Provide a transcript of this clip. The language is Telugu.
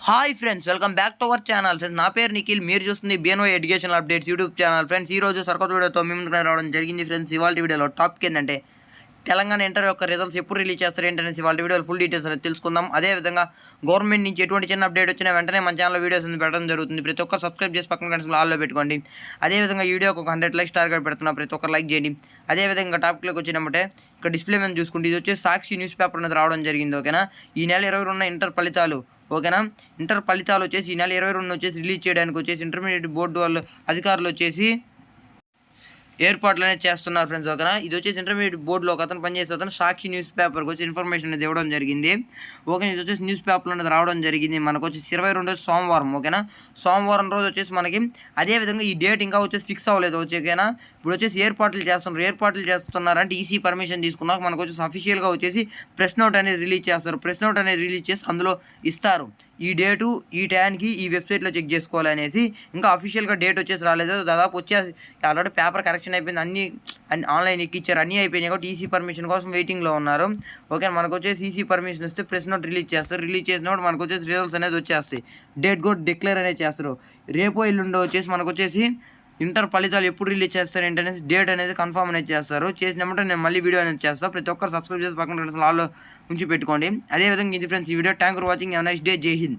Hi friends, welcome back to our channel. Friends, నా పేరు నిఖిల్. మీరు చూస్తుంది BNO educational updates YouTube channel. Friends, ఈ రోజు సరికొత్త వీడియోతో మీ ముందుకు రావడం జరిగింది. ఫ్రెండ్స్, ఇవాళ వీడియోలో టాపిక్ ఏంటంటే తెలంగాణ ఇంటర్ యొక్క రిజల్ట్స్ ఎప్పుడు రిలీజ్ చేస్తారు ఏంటనేసి ఇవాళ వీడియోలో ఫుల్ డీటెయిల్స్ అనేది తెలుసుకుందాం. అదేవిధంగా గవర్నమెంట్ నుంచి ఎటువంటి చిన్న అప్డేట్ వచ్చినా వెంటనే మన ఛానల్లో వీడియోస్ అనేది పెట్టడం జరుగుతుంది. ప్రతి ఒక్కరు సబ్స్క్రైబ్ చేసి పక్కన కనిపిస్తున్న ఆల్లో పెట్టుకోండి. అదేవిధంగా ఈ వీడియోకి ఒక 100 లైక్స్ టార్గెట్ పెడుతున్నా, ప్రతి ఒక్కరు లైక్ చేయండి. అదేవిధంగా టాపిక్లోకి వచ్చినప్పుడే ఇక్కడ డిస్ప్లే మీద చూసుకుంటే ఇది వచ్చేసి సాక్షి న్యూస్ పేపర్ అనేది రావడం జరిగింది. ఓకేనా, ఈ నెల 22 ఇంటర్ ఫలితాలు. ఓకేనా, ఇంటర్ ఫలితాలు వచ్చేసి ఈ నెల 22 వచ్చేసి రిలీజ్ చేయడానికి వచ్చేసి ఇంటర్మీడియట్ బోర్డు వాళ్ళు అధికారులు వచ్చేసి ఏర్పాట్లు అనేది చేస్తున్నారు. ఫ్రెండ్స్, ఓకేనా, ఇది వచ్చేసి ఇంటర్మీడియట్ బోర్డులో ఒక అతను పనిచేసే అతను సాక్షి న్యూస్ పేపర్కి వచ్చి ఇన్ఫర్మేషన్ అనేది ఇవ్వడం జరిగింది. ఓకే, ఇది వచ్చేసి న్యూస్ పేపర్లో అనేది రావడం జరిగింది. మనకు వచ్చేసి 22 సోమవారం. ఓకేనా, సోమవారం రోజు వచ్చేసి మనకి అదేవిధంగా ఈ డేట్ ఇంకా వచ్చేసి ఫిక్స్ అవ్వలేదు. ఓకేనా, ఇప్పుడు వచ్చేసి ఏర్పాట్లు చేస్తున్నారంటే ఈసీ పర్మిషన్ తీసుకున్నాక మనకు వచ్చేసి అఫీషియల్గా వచ్చేసి ప్రెస్ నోట్ అనేది రిలీజ్ చేస్తారు. ప్రెస్ నోట్ అనేది రిలీజ్ చేసి అందులో ఇస్తారు ఈ డేటు ఈ టైంకి ఈ వెబ్సైట్లో చెక్ చేసుకోవాలనేసి. ఇంకా అఫీషియల్గా డేట్ వచ్చేసి రాలేదు. దాదాపు వచ్చేసి ఆల్రెడీ పేపర్ కరెక్షన్ అయిపోయింది, అన్ని ఆన్లైన్ ఎక్కిచ్చారు, అన్నీ అయిపోయినాయి కాబట్టి ఈసీ పర్మిషన్ కోసం వెయిటింగ్లో ఉన్నారు. ఓకే, మనకు వచ్చేసి ఈసీ పర్మిషన్ వస్తే ప్రెస్ నోట్ రిలీజ్ చేస్తారు. రిలీజ్ చేసినప్పుడు మనకు వచ్చేసి రిజల్ట్స్ అనేది వచ్చేస్తాయి. డేట్ కూడా డిక్లేర్ అనేది చేస్తారు. రేపో ఎల్లుండో వచ్చేసి మనకు వచ్చేసి ఇంటర్ ఫలితాలు ఎప్పుడు రిలీజ్ చేస్తారు ఏంటనేసి డేట్ అనేది కన్ఫర్మ్ అనేది చేస్తారు. చేసినప్పుడు నేను మళ్ళీ వీడియో అనేది చేస్తాను. ప్రతి ఒక్కరు సబ్స్క్రైబ్ చేసి పక్కన ఆల్లో ఉంచి పెట్టుకోండి. అదేవిధంగా ఇది ఫ్రెండ్స్ ఈ video. Thank for watching. Have nice day. జై హింద్.